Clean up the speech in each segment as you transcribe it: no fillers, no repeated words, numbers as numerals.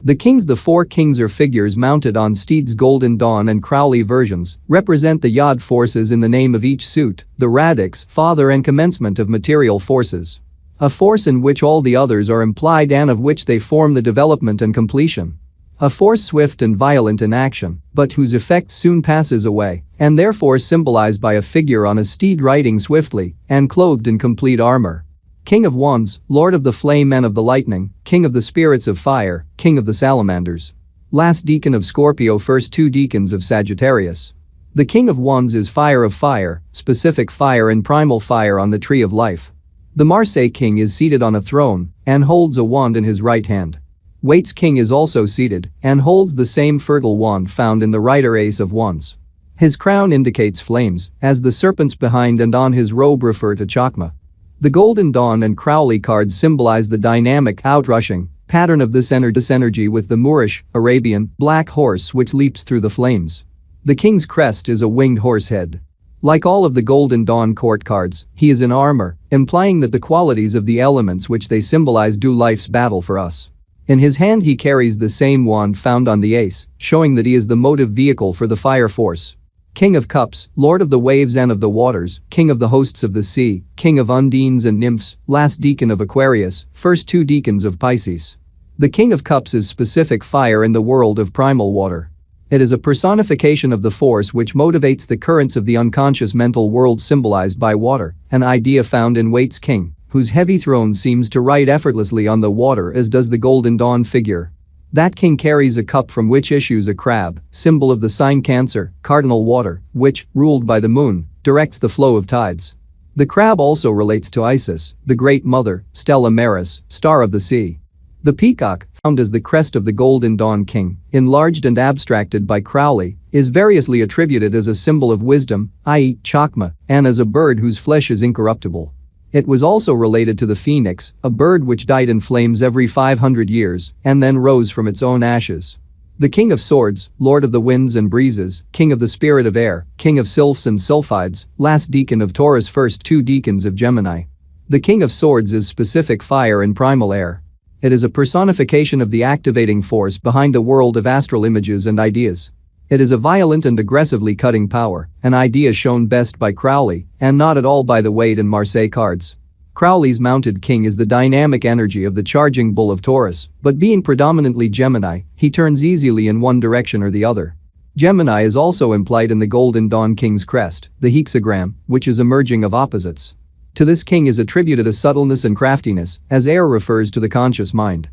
The four kings or figures mounted on steeds Golden Dawn and Crowley versions represent the Yod forces in the name of each suit, the radix, father and commencement of material forces. A force in which all the others are implied and of which they form the development and completion. A force swift and violent in action, but whose effect soon passes away, and therefore symbolized by a figure on a steed riding swiftly and clothed in complete armor. King of Wands, Lord of the Flame and of the Lightning, King of the Spirits of Fire, King of the Salamanders. Last Deacon of Scorpio, first two Deacons of Sagittarius. The King of Wands is fire of fire, specific fire and primal fire on the tree of life. The Marseille King is seated on a throne and holds a wand in his right hand. Waite's King is also seated and holds the same fertile wand found in the Rider Ace of Wands. His crown indicates flames, as the serpents behind and on his robe refer to Chakma. The Golden Dawn and Crowley cards symbolize the dynamic, outrushing pattern of this energy with the Moorish, Arabian, black horse which leaps through the flames. The king's crest is a winged horse head. Like all of the Golden Dawn court cards, he is in armor, implying that the qualities of the elements which they symbolize do life's battle for us. In his hand he carries the same wand found on the ace, showing that he is the motive vehicle for the fire force. King of Cups, Lord of the Waves and of the Waters, King of the Hosts of the Sea, King of Undines and Nymphs, last Deacon of Aquarius, first two Deacons of Pisces. The King of Cups is specific fire in the world of primal water. It is a personification of the force which motivates the currents of the unconscious mental world symbolized by water, an idea found in Waite's King, whose heavy throne seems to ride effortlessly on the water as does the Golden Dawn figure. That king carries a cup from which issues a crab, symbol of the sign Cancer, cardinal water, which, ruled by the moon, directs the flow of tides. The crab also relates to Isis, the Great Mother, Stella Maris, star of the sea. The peacock, found as the crest of the Golden Dawn king, enlarged and abstracted by Crowley, is variously attributed as a symbol of wisdom, i.e. Chakma, and as a bird whose flesh is incorruptible. It was also related to the phoenix, a bird which died in flames every 500 years and then rose from its own ashes. The King of Swords, Lord of the Winds and Breezes, King of the Spirit of Air, King of Sylphs and Sulfides, last Deacon of Taurus, first two Deacons of Gemini. The King of Swords is specific fire and primal air. It is a personification of the activating force behind the world of astral images and ideas. It is a violent and aggressively cutting power, an idea shown best by Crowley and not at all by the Waite and Marseille cards. Crowley's mounted king is the dynamic energy of the charging bull of Taurus, but being predominantly Gemini, he turns easily in one direction or the other. Gemini is also implied in the Golden Dawn king's crest, the hexagram, which is a merging of opposites. To this king is attributed a subtleness and craftiness, as air refers to the conscious mind.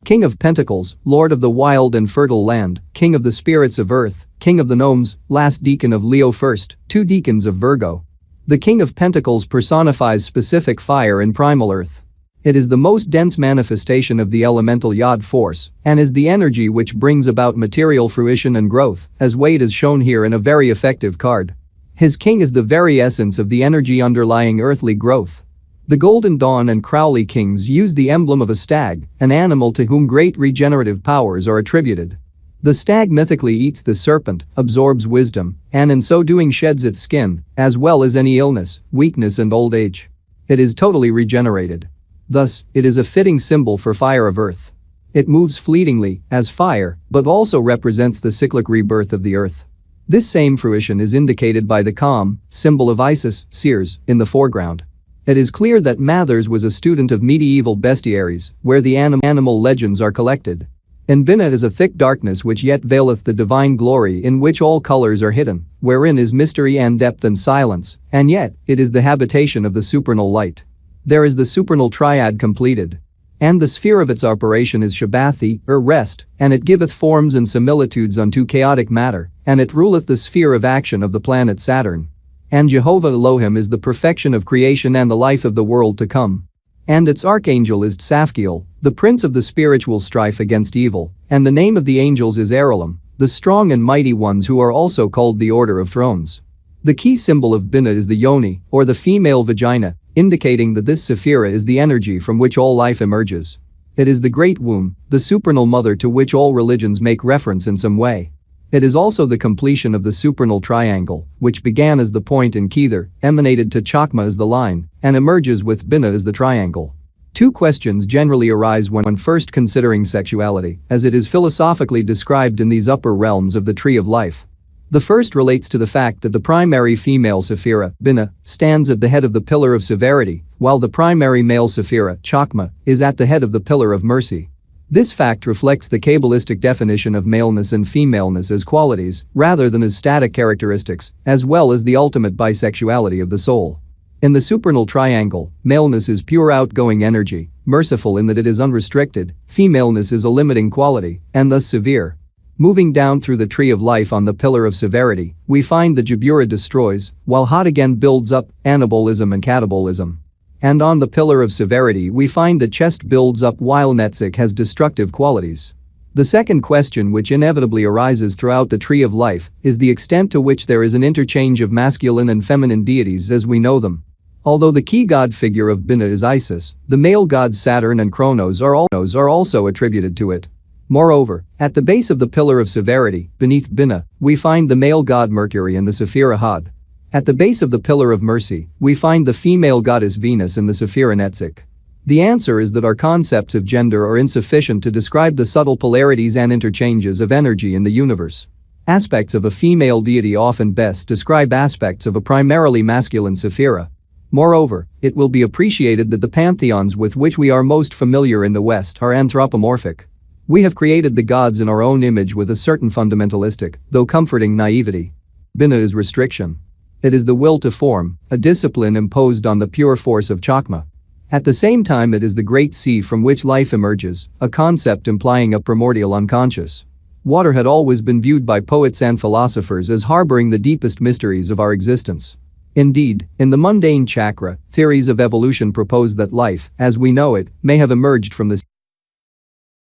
King of Pentacles, Lord of the Wild and Fertile Land, King of the Spirits of Earth, King of the Gnomes, last Deacon of Leo, first two Deacons of Virgo. The King of Pentacles personifies specific fire and primal earth. It is the most dense manifestation of the elemental Yod force and is the energy which brings about material fruition and growth, as Waite is shown here in a very effective card. His king is the very essence of the energy underlying earthly growth. The Golden Dawn and Crowley kings use the emblem of a stag, an animal to whom great regenerative powers are attributed. The stag mythically eats the serpent, absorbs wisdom, and in so doing sheds its skin, as well as any illness, weakness and old age. It is totally regenerated. Thus, it is a fitting symbol for fire of earth. It moves fleetingly, as fire, but also represents the cyclic rebirth of the earth. This same fruition is indicated by the calm, symbol of Isis, Seers, in the foreground. It is clear that Mathers was a student of medieval bestiaries, where the animal legends are collected. And Binah is a thick darkness which yet veileth the divine glory, in which all colors are hidden, wherein is mystery and depth and silence, and yet, it is the habitation of the supernal light. There is the supernal triad completed. And the sphere of its operation is Shabbathi, or rest, and it giveth forms and similitudes unto chaotic matter, and it ruleth the sphere of action of the planet Saturn. And Jehovah Elohim is the perfection of creation and the life of the world to come. And its archangel is Tzafkiel, the prince of the spiritual strife against evil, and the name of the angels is Erolim, the strong and mighty ones who are also called the Order of Thrones. The key symbol of Binah is the yoni, or the female vagina, indicating that this sephira is the energy from which all life emerges. It is the great womb, the supernal mother to which all religions make reference in some way. It is also the completion of the supernal triangle, which began as the point in Kether, emanated to Chakma as the line, and emerges with Binah as the triangle. Two questions generally arise when first considering sexuality, as it is philosophically described in these upper realms of the tree of life. The first relates to the fact that the primary female sephira, Binah, stands at the head of the pillar of severity, while the primary male sephira, Chakma, is at the head of the pillar of mercy. This fact reflects the Kabbalistic definition of maleness and femaleness as qualities, rather than as static characteristics, as well as the ultimate bisexuality of the soul. In the supernal triangle, maleness is pure outgoing energy, merciful in that it is unrestricted, femaleness is a limiting quality, and thus severe. Moving down through the tree of life on the pillar of severity, we find that Jabura destroys, while Hot again builds up, anabolism and catabolism. And on the pillar of severity we find that Chest builds up while Netzik has destructive qualities. The second question which inevitably arises throughout the tree of life is the extent to which there is an interchange of masculine and feminine deities as we know them. Although the key god figure of Binah is Isis, the male gods Saturn and Kronos are also attributed to it. Moreover, at the base of the pillar of severity, beneath Binah, we find the male god Mercury and the Sephira Had. At the base of the pillar of mercy, we find the female goddess Venus and the Sephira Netzik. The answer is that our concepts of gender are insufficient to describe the subtle polarities and interchanges of energy in the universe. Aspects of a female deity often best describe aspects of a primarily masculine Sephira. Moreover, it will be appreciated that the pantheons with which we are most familiar in the West are anthropomorphic. We have created the gods in our own image with a certain fundamentalistic, though comforting naivety. Binah is restriction. It is the will to form, a discipline imposed on the pure force of Chakma. At the same time it is the great sea from which life emerges, a concept implying a primordial unconscious. Water had always been viewed by poets and philosophers as harboring the deepest mysteries of our existence. Indeed, in the mundane chakra, theories of evolution propose that life, as we know it, may have emerged from the sea.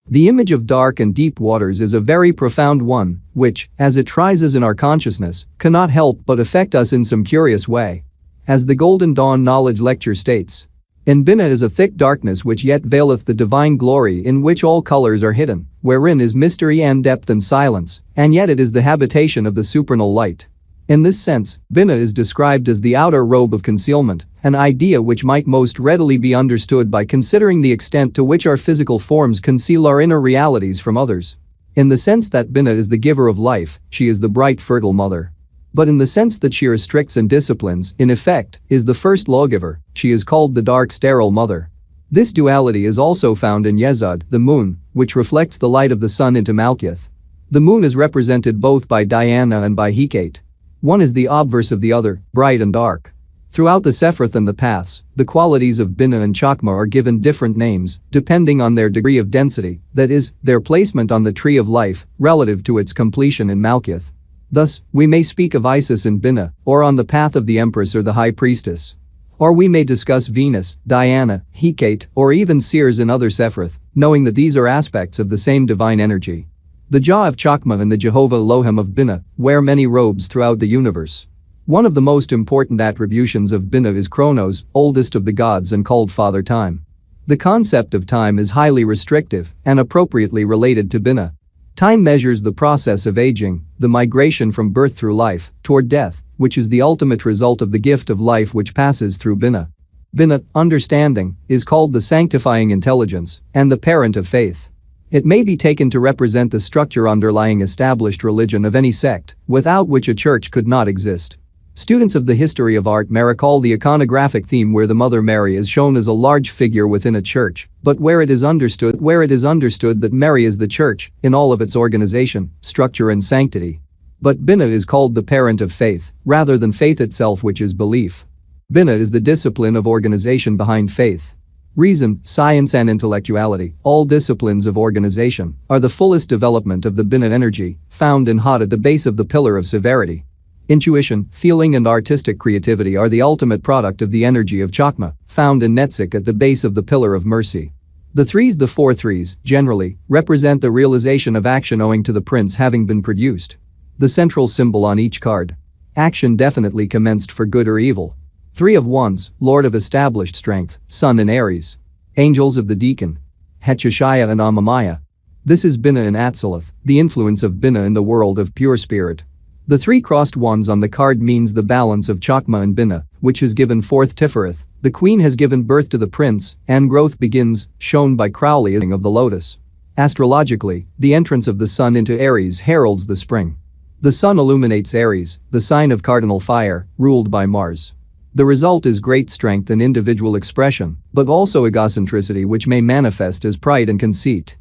The image of dark and deep waters is a very profound one, which, as it rises in our consciousness, cannot help but affect us in some curious way. As the Golden Dawn Knowledge Lecture states, in Binah is a thick darkness which yet veileth the divine glory in which all colors are hidden, wherein is mystery and depth and silence, and yet it is the habitation of the supernal light. In this sense, Binah is described as the outer robe of concealment, an idea which might most readily be understood by considering the extent to which our physical forms conceal our inner realities from others. In the sense that Binah is the giver of life, she is the bright fertile mother. But in the sense that she restricts and disciplines, in effect, is the first lawgiver, she is called the dark sterile mother. This duality is also found in Yesod, the moon, which reflects the light of the sun into Malkuth. The moon is represented both by Diana and by Hecate. One is the obverse of the other, bright and dark. Throughout the Sephiroth and the paths, the qualities of Binah and Chakma are given different names, depending on their degree of density, that is, their placement on the tree of life, relative to its completion in Malkuth. Thus, we may speak of Isis in Binah, or on the path of the Empress or the High Priestess. Or we may discuss Venus, Diana, Hecate, or even Seers in other Sephiroth, knowing that these are aspects of the same divine energy. The Jah of Chakma and the Jehovah Elohim of Binah wear many robes throughout the universe. One of the most important attributions of Binah is Kronos, oldest of the gods and called Father Time. The concept of time is highly restrictive and appropriately related to Binah. Time measures the process of aging, the migration from birth through life toward death, which is the ultimate result of the gift of life which passes through Binah. Binah, understanding, is called the sanctifying intelligence and the parent of faith. It may be taken to represent the structure underlying established religion of any sect, without which a church could not exist. Students of the history of art may recall the iconographic theme where the Mother Mary is shown as a large figure within a church, but where it is understood that Mary is the church, in all of its organization, structure and sanctity. But Binah is called the parent of faith, rather than faith itself which is belief. Binah is the discipline of organization behind faith. Reason, science and intellectuality, all disciplines of organization, are the fullest development of the Binah energy, found in Hot at the base of the pillar of severity. Intuition, feeling and artistic creativity are the ultimate product of the energy of Chakma, found in Netzik at the base of the pillar of mercy. The four threes, generally, represent the realization of action owing to the prince having been produced. The central symbol on each card. Action definitely commenced for good or evil. Three of Wands, Lord of established strength, Sun in Aries. Angels of the Deacon. Hechishaya and Amamaya. This is Binah in Atziluth, the influence of Binah in the world of pure spirit. The three crossed wands on the card means the balance of Chakma and Binah, which has given forth Sephiroth. The queen has given birth to the prince, and growth begins, shown by Crowley of the lotus. Astrologically, the entrance of the sun into Aries heralds the spring. The sun illuminates Aries, the sign of cardinal fire, ruled by Mars. The result is great strength and individual expression, but also egocentricity which may manifest as pride and conceit.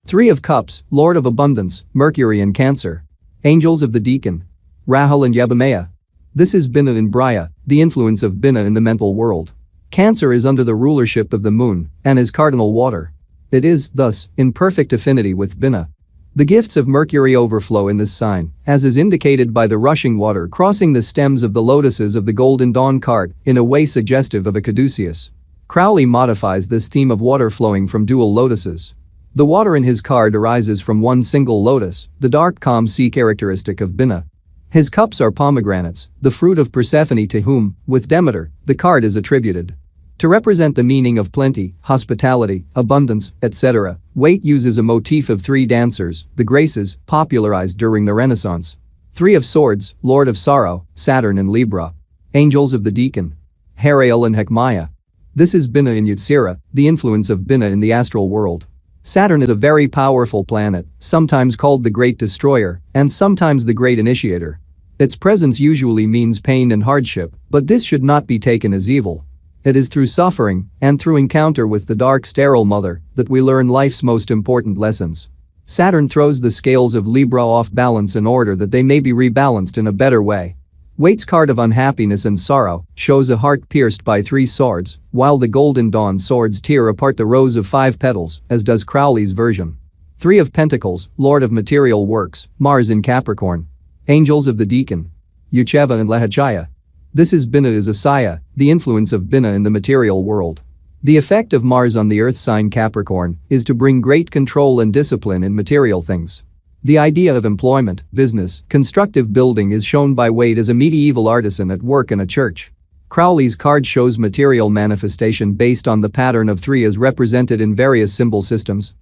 Three of Cups, Lord of Abundance, Mercury and Cancer. Angels of the Deacon. Rahul and Yebamaya. This is Binah in Braya, the influence of Binah in the mental world. Cancer is under the rulership of the moon and is cardinal water. It is, thus, in perfect affinity with Binah. The gifts of Mercury overflow in this sign, as is indicated by the rushing water crossing the stems of the lotuses of the Golden Dawn card in a way suggestive of a caduceus. Crowley modifies this theme of water flowing from dual lotuses. The water in his card arises from one single lotus, the dark calm sea characteristic of Binah. His cups are pomegranates, the fruit of Persephone to whom, with Demeter, the card is attributed. To represent the meaning of plenty, hospitality, abundance, etc., Waite uses a motif of three dancers, the Graces, popularized during the Renaissance. Three of Swords, Lord of Sorrow, Saturn and Libra. Angels of the Deacon. Herael and Hekmaya. This is Binah in Yetzirah, the influence of Binah in the astral world. Saturn is a very powerful planet, sometimes called the Great Destroyer, and sometimes the Great Initiator. Its presence usually means pain and hardship, but this should not be taken as evil. It is through suffering and through encounter with the dark sterile mother that we learn life's most important lessons. Saturn throws the scales of Libra off balance in order that they may be rebalanced in a better way. Waite's card of unhappiness and sorrow shows a heart pierced by three swords, while the Golden Dawn swords tear apart the rose of 5 petals, as does Crowley's version. Three of Pentacles, Lord of Material Works, Mars in Capricorn. Angels of the Deacon. Ucheva and Lehachaya. This is Binah as Asaya, the influence of Binah in the material world. The effect of Mars on the earth sign Capricorn is to bring great control and discipline in material things. The idea of employment, business, constructive building is shown by Waite as a medieval artisan at work in a church. Crowley's card shows material manifestation based on the pattern of 3 as represented in various symbol systems.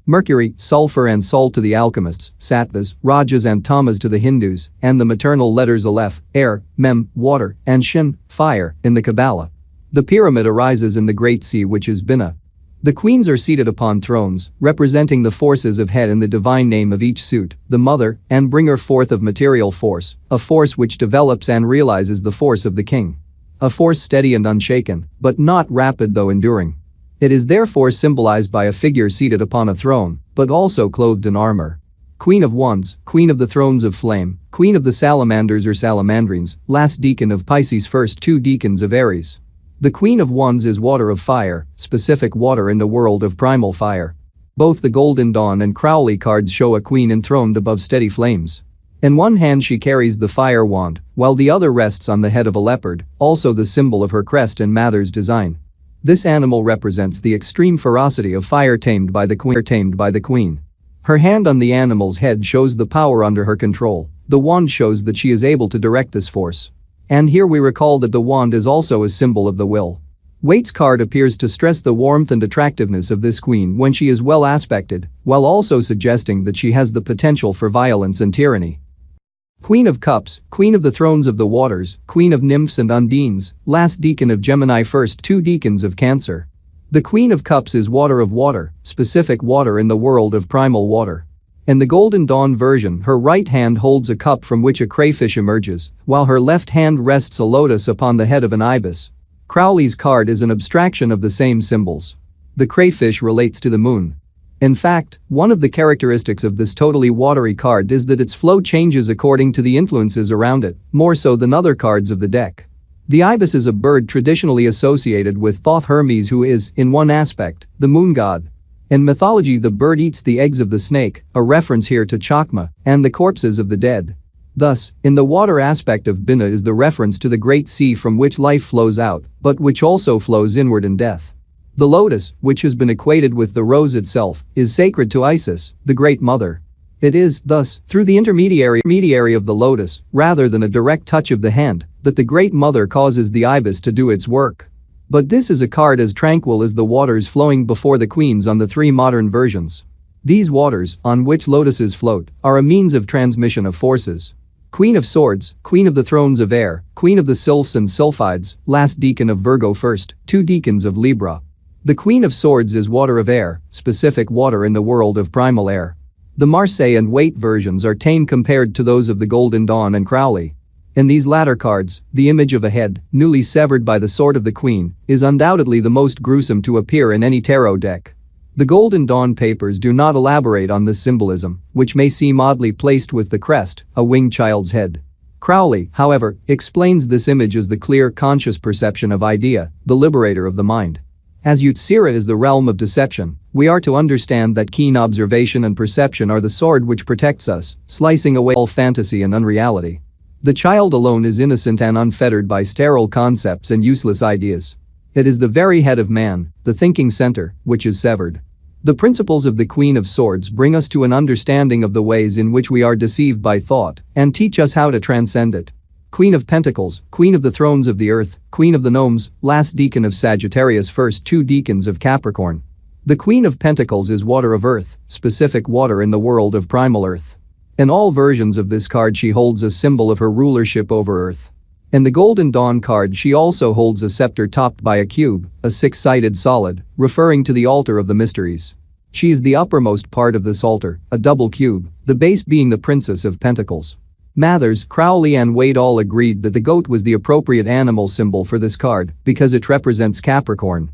Mercury, sulfur and salt to the alchemists, sattvas, rajas and tamas to the Hindus, and the maternal letters Aleph, air, mem, water, and shin, fire, in the Qabalah. The pyramid arises in the Great Sea which is Binah. The queens are seated upon thrones, representing the forces of head in the divine name of each suit, the mother and bringer forth of material force, a force which develops and realizes the force of the king. A force steady and unshaken, but not rapid though enduring. It is therefore symbolized by a figure seated upon a throne, but also clothed in armor. Queen of Wands, Queen of the Thrones of Flame, Queen of the Salamanders or Salamandrines, last deacon of Pisces, first 2 deacons of Aries. The Queen of Wands is water of fire, specific water in the world of primal fire. Both the Golden Dawn and Crowley cards show a queen enthroned above steady flames. In one hand she carries the fire wand, while the other rests on the head of a leopard, also the symbol of her crest in Mather's design. This animal represents the extreme ferocity of fire tamed by the queen. Her hand on the animal's head shows the power under her control. The wand shows that she is able to direct this force. And here we recall that the wand is also a symbol of the will. Waite's card appears to stress the warmth and attractiveness of this queen when she is well aspected, while also suggesting that she has the potential for violence and tyranny. Queen of Cups, Queen of the Thrones of the Waters, Queen of Nymphs and Undines, last deacon of Gemini, first 2 deacons of Cancer. The Queen of Cups is water of water, specific water in the world of primal water. In the Golden Dawn version, her right hand holds a cup from which a crayfish emerges, while her left hand rests a lotus upon the head of an ibis. Crowley's card is an abstraction of the same symbols. The crayfish relates to the moon. In fact, one of the characteristics of this totally watery card is that its flow changes according to the influences around it, more so than other cards of the deck. The ibis is a bird traditionally associated with Thoth Hermes, who is, in one aspect, the moon god. In mythology, the bird eats the eggs of the snake, a reference here to Chakma, and the corpses of the dead. Thus, in the water aspect of Binah is the reference to the great sea from which life flows out, but which also flows inward in death. The lotus, which has been equated with the rose itself, is sacred to Isis, the Great Mother. It is, thus, through the intermediary of the lotus, rather than a direct touch of the hand, that the Great Mother causes the ibis to do its work. But this is a card as tranquil as the waters flowing before the queens on the 3 modern versions. These waters, on which lotuses float, are a means of transmission of forces. Queen of Swords, Queen of the Thrones of Air, Queen of the Sylphs and Sylphides, last deacon of Virgo first, 2 deacons of Libra. The Queen of Swords is water of air, specific water in the world of primal air. The Marseille and Waite versions are tame compared to those of the Golden Dawn and Crowley. In these latter cards, the image of a head, newly severed by the sword of the Queen, is undoubtedly the most gruesome to appear in any tarot deck. The Golden Dawn papers do not elaborate on this symbolism, which may seem oddly placed with the crest, a winged child's head. Crowley, however, explains this image as the clear conscious perception of idea, the liberator of the mind. As O.T.O is the realm of deception, we are to understand that keen observation and perception are the sword which protects us, slicing away all fantasy and unreality. The child alone is innocent and unfettered by sterile concepts and useless ideas. It is the very head of man, the thinking center, which is severed. The principles of the Queen of Swords bring us to an understanding of the ways in which we are deceived by thought and teach us how to transcend it. Queen of Pentacles, Queen of the Thrones of the Earth, Queen of the Gnomes, last deacon of Sagittarius, first 2 deacons of Capricorn. The Queen of Pentacles is water of earth, specific water in the world of primal earth. In all versions of this card she holds a symbol of her rulership over earth. In the Golden Dawn card she also holds a scepter topped by a cube, a 6-sided solid, referring to the altar of the mysteries. She is the uppermost part of this altar, a double cube, the base being the Princess of Pentacles. Mathers, Crowley and Waite all agreed that the goat was the appropriate animal symbol for this card because it represents Capricorn.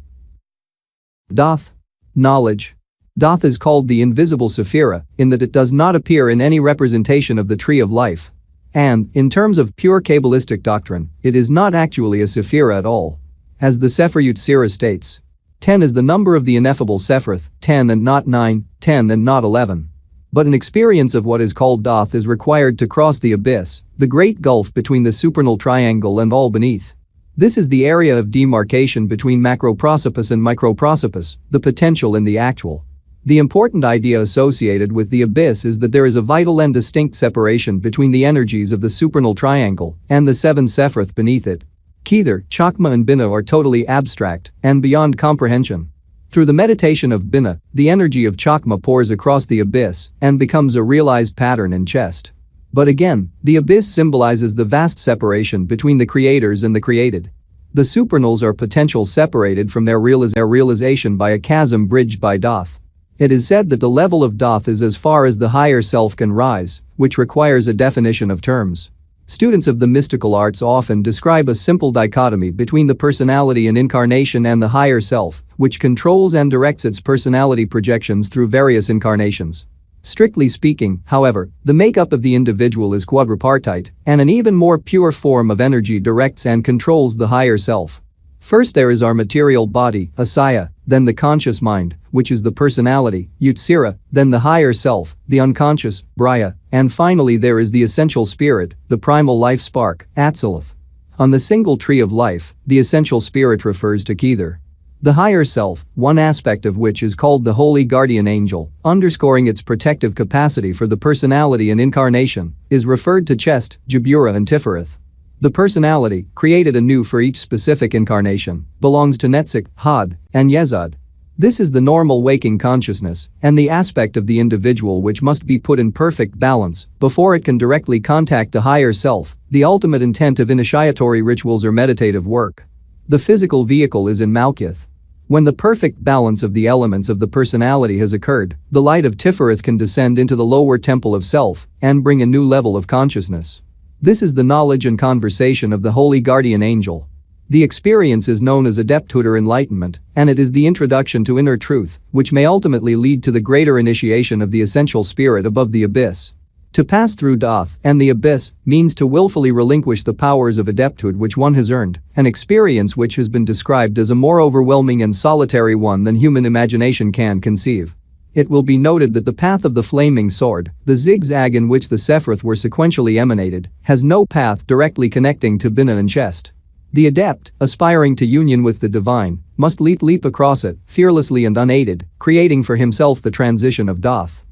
Thoth. Knowledge. Thoth is called the invisible sephiroth in that it does not appear in any representation of the tree of life. And, in terms of pure Kabbalistic doctrine, it is not actually a sephira at all. As the Sefer O.T.O states, 10 is the number of the ineffable sephiroth, 10 and not 9, 10 and not 11. But an experience of what is called Thoth is required to cross the abyss, the great gulf between the supernal triangle and all beneath. This is the area of demarcation between macroprosopis and microprosopis, the potential and the actual. The important idea associated with the abyss is that there is a vital and distinct separation between the energies of the supernal triangle and the 7 sephiroth beneath it. Kether, Chakma and Binah are totally abstract and beyond comprehension. Through the meditation of Binah, the energy of Chakma pours across the abyss and becomes a realized pattern in chest. But again, the abyss symbolizes the vast separation between the creators and the created. The supernals are potential separated from their realization by a chasm bridged by Thoth. It is said that the level of Thoth is as far as the higher self can rise, which requires a definition of terms. Students of the mystical arts often describe a simple dichotomy between the personality and incarnation and the higher self, which controls and directs its personality projections through various incarnations. Strictly speaking, however, the makeup of the individual is quadripartite, and an even more pure form of energy directs and controls the higher self. First there is our material body, Asaya, then the conscious mind, which is the personality, Yetzirah, then the higher self, the unconscious, Braya, and finally there is the essential spirit, the primal life spark, Atziluth. On the single tree of life, the essential spirit refers to Kether. The higher self, one aspect of which is called the holy guardian angel, underscoring its protective capacity for the personality and incarnation, is referred to Chest, Jabura and Tifereth. The personality, created anew for each specific incarnation, belongs to Netzach, Had, and Yesod. This is the normal waking consciousness and the aspect of the individual which must be put in perfect balance before it can directly contact the higher self, the ultimate intent of initiatory rituals or meditative work. The physical vehicle is in Malkuth. When the perfect balance of the elements of the personality has occurred, the light of Tifereth can descend into the lower temple of self and bring a new level of consciousness. This is the knowledge and conversation of the holy guardian angel. The experience is known as adepthood or enlightenment, and it is the introduction to inner truth, which may ultimately lead to the greater initiation of the essential spirit above the abyss. To pass through Thoth and the abyss means to willfully relinquish the powers of adepthood which one has earned, an experience which has been described as a more overwhelming and solitary one than human imagination can conceive. It will be noted that the path of the flaming sword, the zigzag in which the sephiroth were sequentially emanated, has no path directly connecting to Binah and Chest. The adept, aspiring to union with the divine, must leap across it, fearlessly and unaided, creating for himself the transition of Thoth.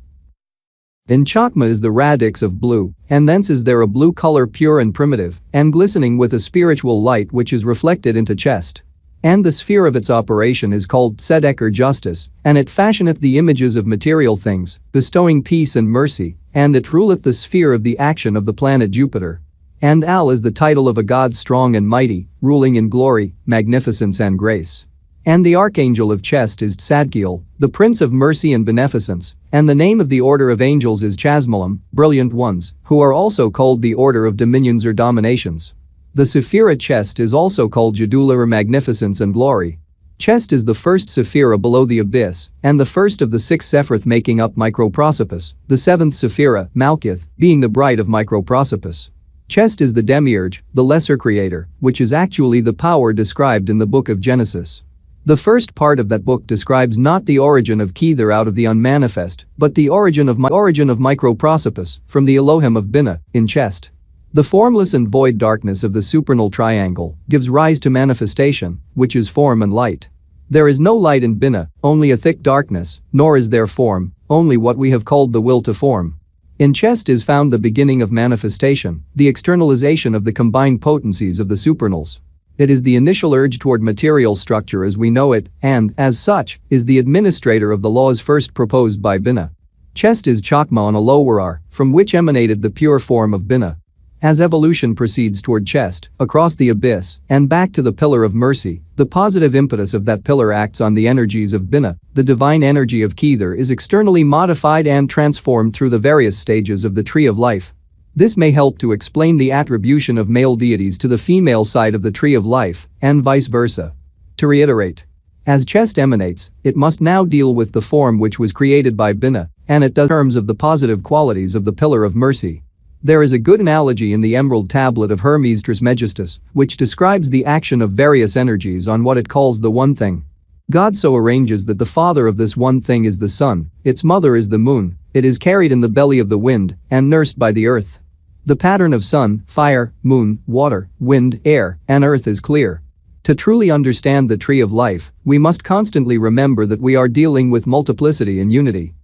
In Chakma is the radix of blue, and thence is there a blue color pure and primitive, and glistening with a spiritual light which is reflected into Chest. And the sphere of its operation is called tzedek or justice, and it fashioneth the images of material things, bestowing peace and mercy, and it ruleth the sphere of the action of the planet Jupiter. And Al is the title of a god strong and mighty, ruling in glory, magnificence and grace. And the archangel of Chest is Tzadkiel, the prince of mercy and beneficence, and the name of the order of angels is Chasmalim, brilliant ones, who are also called the order of dominions or dominations. The Sephirah Chest is also called Jedula or magnificence and glory. Chest is the first Sephirah below the abyss, and the first of the 6 Sephiroth making up Microprosopus, the 7th Sephirah, Malkuth, being the bride of Microprosopus. Chest is the demiurge, the lesser creator, which is actually the power described in the book of Genesis. The first part of that book describes not the origin of Kether out of the unmanifest, but the origin of Microprosopus, from the Elohim of Binah, in Chest. The formless and void darkness of the supernal triangle gives rise to manifestation, which is form and light. There is no light in Binah, only a thick darkness, nor is there form, only what we have called the will to form. In Chest is found the beginning of manifestation, the externalization of the combined potencies of the supernals. It is the initial urge toward material structure as we know it, and, as such, is the administrator of the laws first proposed by Binah. Chest is Chakma on a lower R, from which emanated the pure form of Binah. As evolution proceeds toward Chest, across the abyss, and back to the pillar of mercy, the positive impetus of that pillar acts on the energies of Binah. The divine energy of Kether is externally modified and transformed through the various stages of the tree of life. This may help to explain the attribution of male deities to the female side of the tree of life, and vice versa. To reiterate, as Chest emanates, it must now deal with the form which was created by Binah, and it does in terms of the positive qualities of the pillar of mercy. There is a good analogy in the Emerald Tablet of Hermes Trismegistus, which describes the action of various energies on what it calls the one thing. God so arranges that the father of this one thing is the sun, its mother is the moon, it is carried in the belly of the wind, and nursed by the earth. The pattern of sun, fire, moon, water, wind, air, and earth is clear. To truly understand the tree of life, we must constantly remember that we are dealing with multiplicity and unity.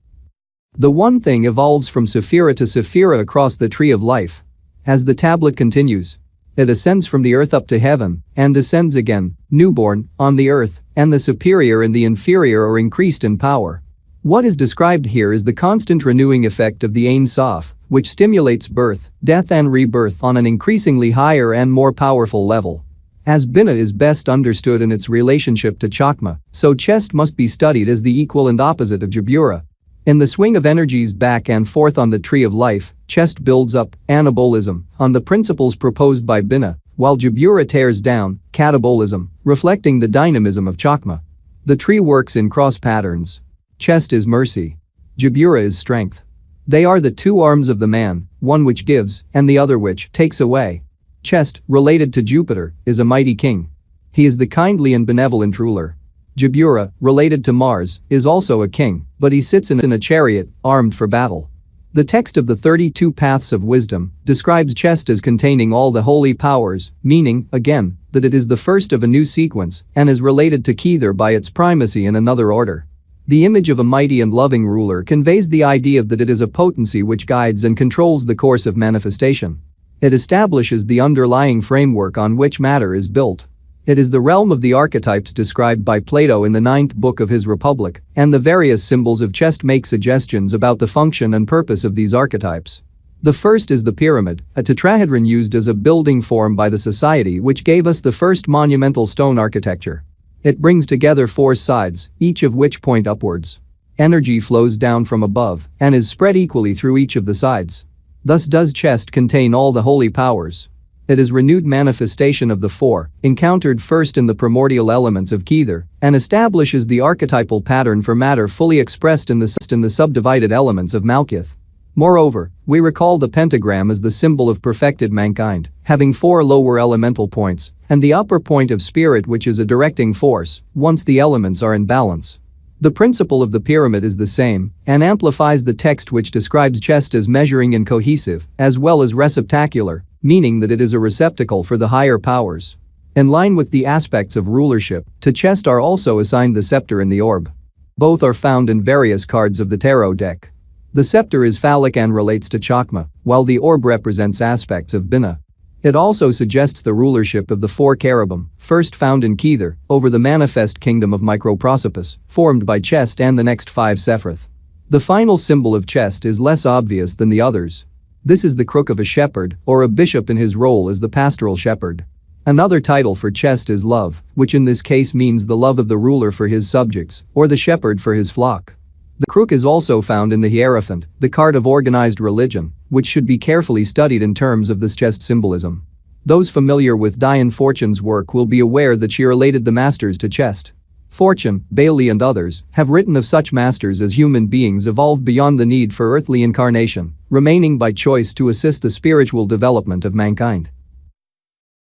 The one thing evolves from Sephirah to Sephirah across the tree of life. As the tablet continues, it ascends from the earth up to heaven, and descends again, newborn, on the earth, and the superior and the inferior are increased in power. What is described here is the constant renewing effect of the Ein Sof, which stimulates birth, death and rebirth on an increasingly higher and more powerful level. As Binah is best understood in its relationship to Chakma, so Chest must be studied as the equal and opposite of Jabura. In the swing of energies back and forth on the tree of life, Chest builds up, anabolism, on the principles proposed by Binah, while Jabura tears down, catabolism, reflecting the dynamism of Chakma. The tree works in cross patterns. Chest is mercy. Jabura is strength. They are the two arms of the man, one which gives, and the other which takes away. Chest, related to Jupiter, is a mighty king. He is the kindly and benevolent ruler. Jabura, related to Mars, is also a king, but he sits in a chariot, armed for battle. The text of the 32 Paths of Wisdom describes Chest as containing all the holy powers, meaning, again, that it is the first of a new sequence and is related to Kether by its primacy in another order. The image of a mighty and loving ruler conveys the idea that it is a potency which guides and controls the course of manifestation. It establishes the underlying framework on which matter is built. It is the realm of the archetypes described by Plato in the 9th book of his Republic, and the various symbols of Chest make suggestions about the function and purpose of these archetypes. The first is the pyramid, a tetrahedron used as a building form by the society which gave us the first monumental stone architecture. It brings together 4 sides, each of which point upwards. Energy flows down from above and is spread equally through each of the sides. Thus does Chest contain all the holy powers. It is renewed manifestation of the 4, encountered first in the primordial elements of Kether, and establishes the archetypal pattern for matter fully expressed in the subdivided elements of Malkuth. Moreover, we recall the pentagram as the symbol of perfected mankind, having 4 lower elemental points, and the upper point of spirit which is a directing force, once the elements are in balance. The principle of the pyramid is the same, and amplifies the text which describes Chest as measuring and cohesive, as well as receptacular, meaning that it is a receptacle for the higher powers. In line with the aspects of rulership, to Chest are also assigned the scepter and the orb. Both are found in various cards of the tarot deck. The scepter is phallic and relates to Chakma, while the orb represents aspects of Binah. It also suggests the rulership of the four cherubim, first found in Kether, over the manifest kingdom of Microprosopis, formed by chest and the next 5 sephiroth. The final symbol of chest is less obvious than the others. This is the crook of a shepherd, or a bishop in his role as the pastoral shepherd. Another title for chest is love, which in this case means the love of the ruler for his subjects, or the shepherd for his flock. The crook is also found in the Hierophant, the card of organized religion, which should be carefully studied in terms of this chest symbolism. Those familiar with Diane Fortune's work will be aware that she related the masters to chest. Fortune, Bailey and others have written of such masters as human beings evolved beyond the need for earthly incarnation, remaining by choice to assist the spiritual development of mankind.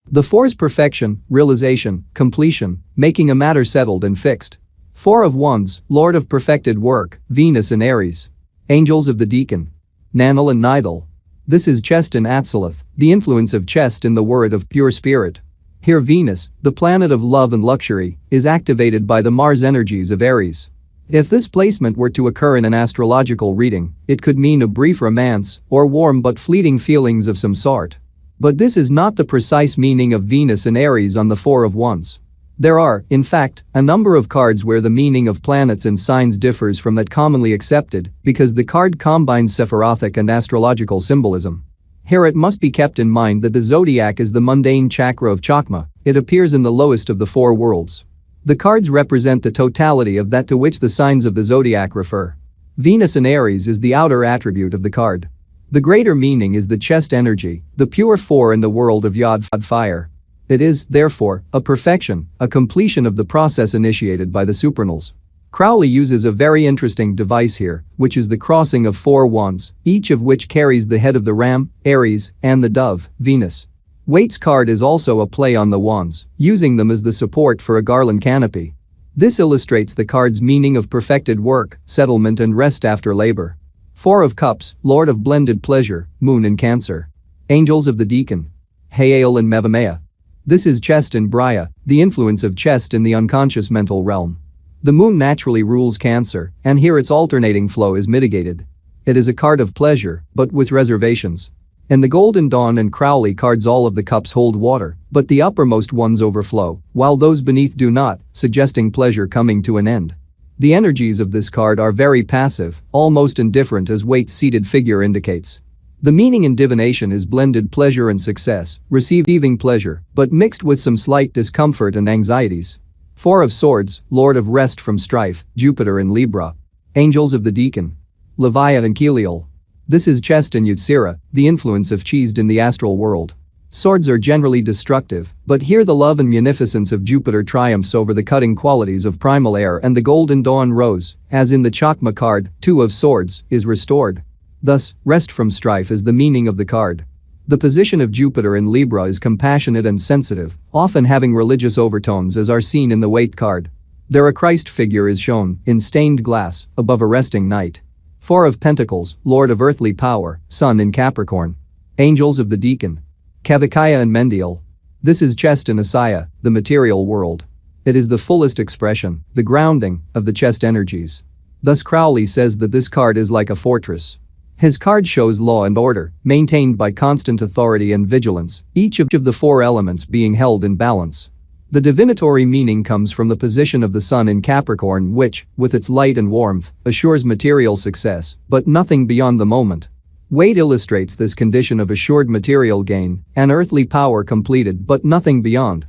The four's perfection, realization, completion, making a matter settled and fixed. 4 of Wands, Lord of perfected work, Venus in Aries. Angels of the Deacon. Nanal and Nidal. This is chest in Atziluth, the influence of chest in the word of pure spirit. Here Venus, the planet of love and luxury, is activated by the Mars energies of Aries. If this placement were to occur in an astrological reading, it could mean a brief romance or warm but fleeting feelings of some sort. But this is not the precise meaning of Venus in Aries on the 4 of Wands. There are, in fact, a number of cards where the meaning of planets and signs differs from that commonly accepted because the card combines sephirothic and astrological symbolism. Here it must be kept in mind that the zodiac is the mundane chakra of Chakma, it appears in the lowest of the 4 worlds. The cards represent the totality of that to which the signs of the zodiac refer. Venus in Aries is the outer attribute of the card. The greater meaning is the chest energy, the pure 4 in the world of Yod fire. It is, therefore, a perfection, a completion of the process initiated by the supernals. Crowley uses a very interesting device here, which is the crossing of 4 wands, each of which carries the head of the ram, Aries, and the dove, Venus. Waite's card is also a play on the wands, using them as the support for a garland canopy. This illustrates the card's meaning of perfected work, settlement and rest after labor. 4 of Cups, Lord of blended pleasure, Moon in Cancer. Angels of the Deacon. Hael and Mevamea. This is chest in Brya, the influence of chest in the unconscious mental realm. The moon naturally rules Cancer, and here its alternating flow is mitigated. It is a card of pleasure, but with reservations. In the Golden Dawn and Crowley cards all of the cups hold water, but the uppermost ones overflow, while those beneath do not, suggesting pleasure coming to an end. The energies of this card are very passive, almost indifferent as Waite's seated figure indicates. The meaning in divination is blended pleasure and success, receiving pleasure, but mixed with some slight discomfort and anxieties. 4 of Swords, Lord of rest from strife, Jupiter in Libra. Angels of the Deacon. Leviathan and Keliel. This is chest in Utsira, the influence of Cheesed in the astral world. Swords are generally destructive, but here the love and munificence of Jupiter triumphs over the cutting qualities of primal air, and the Golden Dawn rose, as in the Chakma card, 2 of Swords, is restored. Thus, rest from strife is the meaning of the card. The position of Jupiter in Libra is compassionate and sensitive, often having religious overtones as are seen in the Waite card. There a Christ figure is shown, in stained glass, above a resting knight. 4 of Pentacles, Lord of earthly power, Sun in Capricorn. Angels of the Deacon. Kavakaya and Mendiel. This is chest in Asaya, the material world. It is the fullest expression, the grounding, of the chest energies. Thus Crowley says that this card is like a fortress. His card shows law and order, maintained by constant authority and vigilance, each of the 4 elements being held in balance. The divinatory meaning comes from the position of the sun in Capricorn, which, with its light and warmth, assures material success, but nothing beyond the moment. Waite illustrates this condition of assured material gain, an earthly power completed but nothing beyond.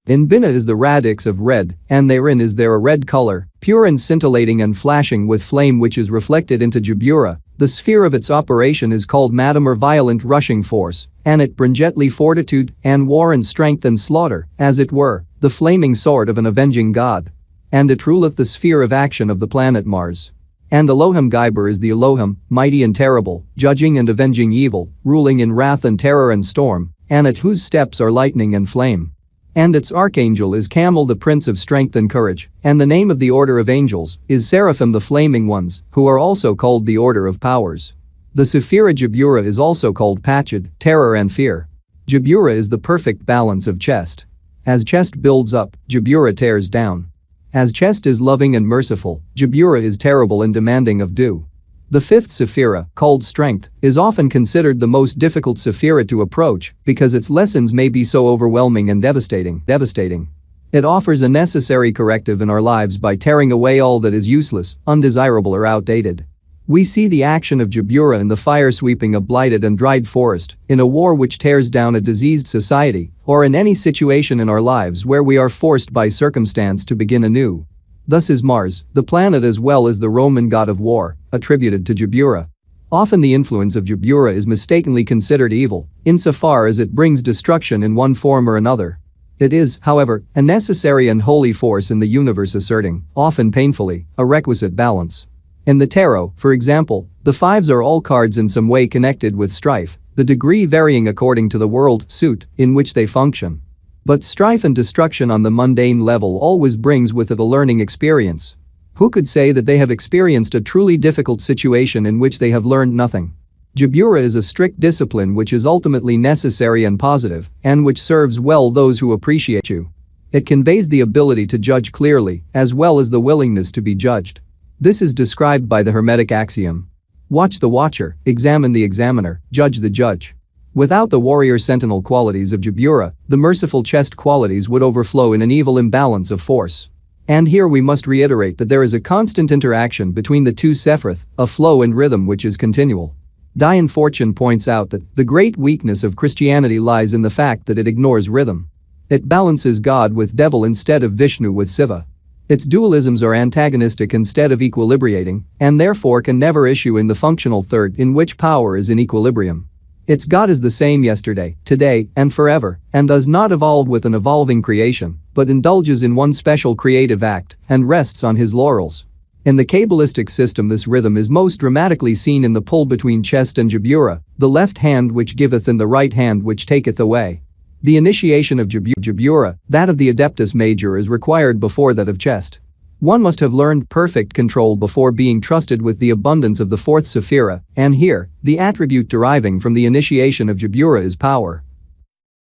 In Binah is the radix of red, and therein is there a red color, pure and scintillating and flashing with flame which is reflected into Jabura. The sphere of its operation is called madam or violent rushing force, and it bringetly fortitude, and war and strength and slaughter, as it were, the flaming sword of an avenging god. And it ruleth the sphere of action of the planet Mars. And Elohim Geiber is the Elohim, mighty and terrible, judging and avenging evil, ruling in wrath and terror and storm, and at whose steps are lightning and flame. And its archangel is Camel, the prince of strength and courage, and the name of the order of angels is Seraphim, the flaming ones, who are also called the order of powers. The Sephira Jabura is also called Pachid, terror and fear. Jabura is the perfect balance of chest. As chest builds up, Jabura tears down. As chest is loving and merciful, Jabura is terrible and demanding of due. The fifth sephira, called strength, is often considered the most difficult sephira to approach because its lessons may be so overwhelming and devastating. It offers a necessary corrective in our lives by tearing away all that is useless, undesirable or outdated. We see the action of Jabura in the fire sweeping a blighted and dried forest, in a war which tears down a diseased society, or in any situation in our lives where we are forced by circumstance to begin anew. Thus is Mars, the planet as well as the Roman god of war, attributed to Jabura. Often the influence of Jabura is mistakenly considered evil, insofar as it brings destruction in one form or another. It is, however, a necessary and holy force in the universe asserting, often painfully, a requisite balance. In the tarot, for example, the fives are all cards in some way connected with strife, the degree varying according to the world suit in which they function. But strife and destruction on the mundane level always brings with it a learning experience. Who could say that they have experienced a truly difficult situation in which they have learned nothing? Jabura is a strict discipline which is ultimately necessary and positive, and which serves well those who appreciate you. It conveys the ability to judge clearly, as well as the willingness to be judged. This is described by the Hermetic axiom. Watch the watcher, examine the examiner, judge the judge. Without the warrior sentinel qualities of Jabura, the merciful chest qualities would overflow in an evil imbalance of force. And here we must reiterate that there is a constant interaction between the two sephiroth, a flow and rhythm which is continual. Diane Fortune points out that the great weakness of Christianity lies in the fact that it ignores rhythm. It balances God with devil instead of Vishnu with Shiva. Its dualisms are antagonistic instead of equilibrating, and therefore can never issue in the functional third in which power is in equilibrium. Its God is the same yesterday, today, and forever, and does not evolve with an evolving creation, but indulges in one special creative act and rests on his laurels. In the Kabbalistic system, this rhythm is most dramatically seen in the pull between chest and Jabura, the left hand which giveth and the right hand which taketh away. The initiation of Jabura, that of the Adeptus Major, is required before that of chest. One must have learned perfect control before being trusted with the abundance of the fourth sephira, and here, the attribute deriving from the initiation of Jabura is power.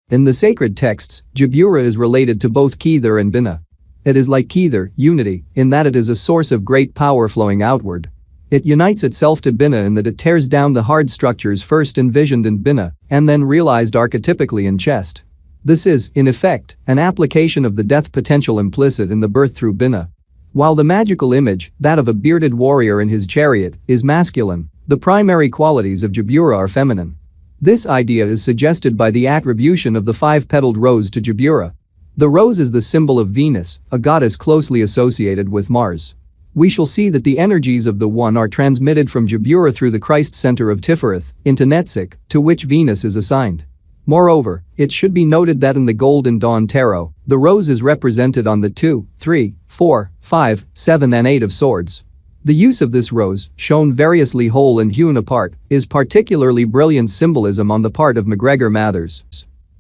In the sacred texts, Jabura is related to both Kether and Binah. It is like Kether, unity, in that it is a source of great power flowing outward. It unites itself to Binah in that it tears down the hard structures first envisioned in Binah and then realized archetypically in chest. This is, in effect, an application of the death potential implicit in the birth through Binah. While the magical image, that of a bearded warrior in his chariot, is masculine, the primary qualities of Jabura are feminine. This idea is suggested by the attribution of the five-petaled rose to Jabura. The rose is the symbol of Venus, a goddess closely associated with Mars. We shall see that the energies of the one are transmitted from Jabura through the Christ center of Tifereth into Netzach, to which Venus is assigned. Moreover, it should be noted that in the Golden Dawn Tarot, the rose is represented on the 2, 3, 4, 5, 7 and 8 of swords. The use of this rose, shown variously whole and hewn apart, is particularly brilliant symbolism on the part of MacGregor Mathers.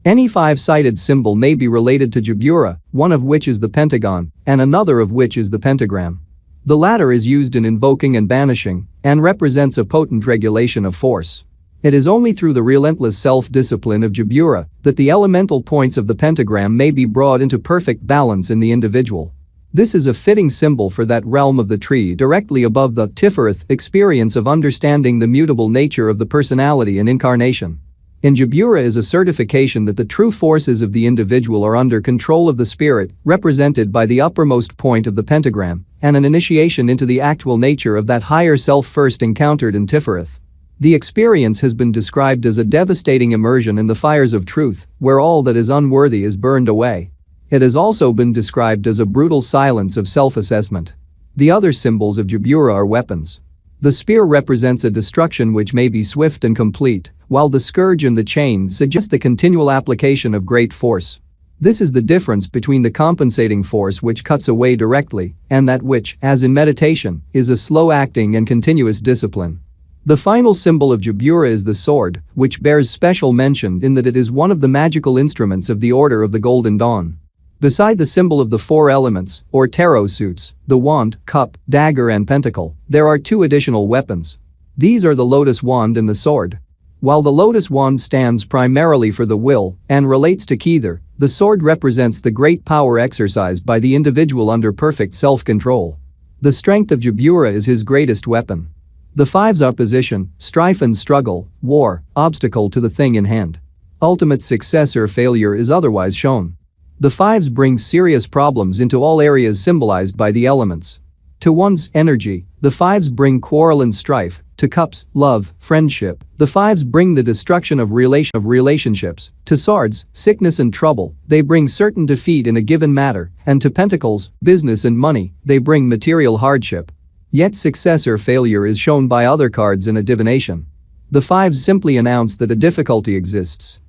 Any five-sided symbol may be related to Jabura, one of which is the pentagon, and another of which is the pentagram. The latter is used in invoking and banishing, and represents a potent regulation of force. It is only through the relentless self-discipline of Jabura that the elemental points of the pentagram may be brought into perfect balance in the individual. This is a fitting symbol for that realm of the tree directly above the Tifereth experience of understanding the mutable nature of the personality and incarnation. In Jabura is a certification that the true forces of the individual are under control of the spirit, represented by the uppermost point of the pentagram, and an initiation into the actual nature of that higher self first encountered in Tifereth. The experience has been described as a devastating immersion in the fires of truth, where all that is unworthy is burned away. It has also been described as a brutal silence of self-assessment. The other symbols of Jabura are weapons. The spear represents a destruction which may be swift and complete, while the scourge and the chain suggest the continual application of great force. This is the difference between the compensating force which cuts away directly and that which, as in meditation, is a slow-acting and continuous discipline. The final symbol of Jabura is the sword, which bears special mention in that it is one of the magical instruments of the Order of the Golden Dawn. Beside the symbol of the four elements, or tarot suits, the wand, cup, dagger and pentacle, there are two additional weapons. These are the lotus wand and the sword. While the lotus wand stands primarily for the will and relates to Kether, the sword represents the great power exercised by the individual under perfect self-control. The strength of Jabura is his greatest weapon. The five's opposition, strife and struggle, war, obstacle to the thing in hand. Ultimate success or failure is otherwise shown. The fives bring serious problems into all areas symbolized by the elements. To one's energy, the fives bring quarrel and strife. To cups, love, friendship, the fives bring the destruction of relationships. To swords, sickness and trouble, they bring certain defeat in a given matter, and to pentacles, business and money, they bring material hardship. Yet success or failure is shown by other cards in a divination. The fives simply announce that a difficulty exists.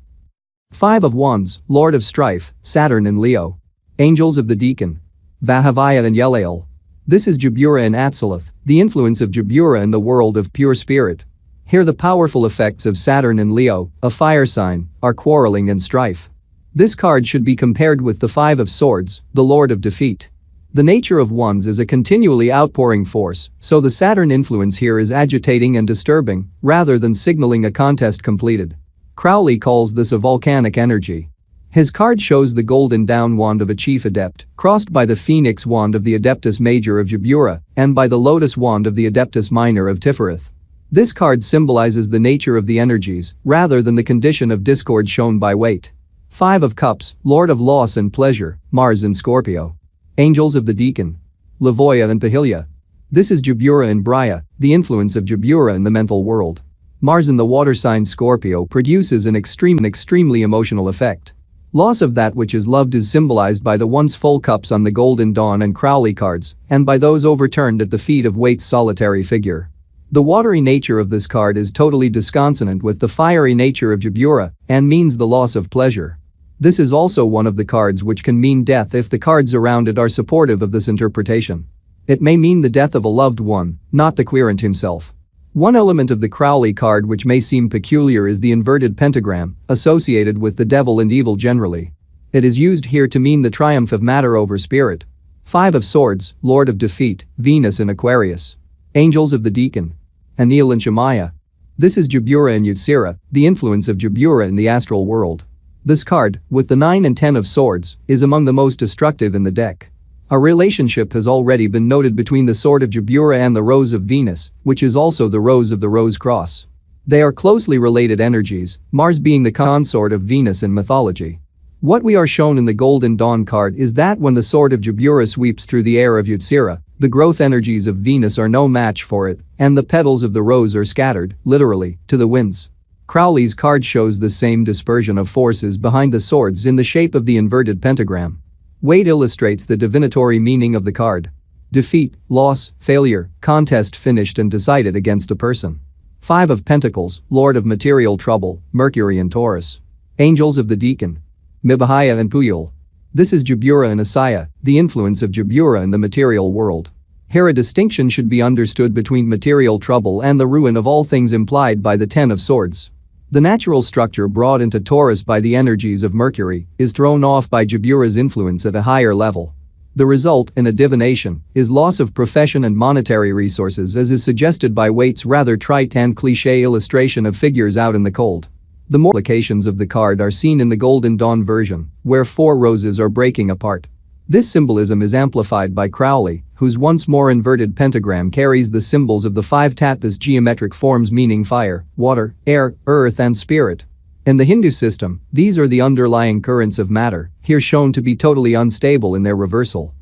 Five of Wands, Lord of Strife, Saturn and Leo. Angels of the Deacon. Vahavaya and Yelael. This is Jabura and Atziluth, the influence of Jabura in the world of pure spirit. Here the powerful effects of Saturn and Leo, a fire sign, are quarreling and strife. This card should be compared with the Five of Swords, the Lord of Defeat. The nature of Wands is a continually outpouring force, so the Saturn influence here is agitating and disturbing, rather than signaling a contest completed. Crowley calls this a volcanic energy. His card shows the golden down wand of a chief adept, crossed by the phoenix wand of the Adeptus Major of Jabura, and by the lotus wand of the Adeptus Minor of Sephiroth. This card symbolizes the nature of the energies, rather than the condition of discord shown by weight. Five of Cups, Lord of Loss and Pleasure, Mars in Scorpio. Angels of the Deacon. Lavoya and Pahilya. This is Jabura and Brya, the influence of Jabura in the mental world. Mars in the water sign Scorpio produces an extremely emotional effect. Loss of that which is loved is symbolized by the once full cups on the Golden Dawn and Crowley cards, and by those overturned at the feet of Waite's solitary figure. The watery nature of this card is totally disconsonant with the fiery nature of Jabura, and means the loss of pleasure. This is also one of the cards which can mean death if the cards around it are supportive of this interpretation. It may mean the death of a loved one, not the querent himself. One element of the Crowley card which may seem peculiar is the inverted pentagram, associated with the devil and evil generally. It is used here to mean the triumph of matter over spirit. Five of Swords, Lord of Defeat, Venus in Aquarius. Angels of the Deacon. Anil and Shemaiah. This is Jabura and Yutsira, the influence of Jabura in the astral world. This card, with the 9 and 10 of Swords, is among the most destructive in the deck. A relationship has already been noted between the Sword of Jabura and the Rose of Venus, which is also the Rose of the Rose Cross. They are closely related energies, Mars being the consort of Venus in mythology. What we are shown in the Golden Dawn card is that when the Sword of Jabura sweeps through the air of Yutsira, the growth energies of Venus are no match for it, and the petals of the rose are scattered, literally, to the winds. Crowley's card shows the same dispersion of forces behind the swords in the shape of the inverted pentagram. Waite illustrates the divinatory meaning of the card. Defeat, loss, failure, contest finished and decided against a person. Five of Pentacles, Lord of Material Trouble, Mercury and Taurus. Angels of the Deacon. Mibahaya and Puyol. This is Jabura and Asaya, the influence of Jabura in the material world. Here a distinction should be understood between material trouble and the ruin of all things implied by the 10 of Swords. The natural structure brought into Taurus by the energies of Mercury is thrown off by Jabura's influence at a higher level. The result, in a divination, is loss of profession and monetary resources, as is suggested by Waite's rather trite and cliché illustration of figures out in the cold. The more applications of the card are seen in the Golden Dawn version, where 4 roses are breaking apart. This symbolism is amplified by Crowley, whose once more inverted pentagram carries the symbols of the 5 tattvas geometric forms meaning fire, water, air, earth and spirit. In the Hindu system, these are the underlying currents of matter, here shown to be totally unstable in their reversal.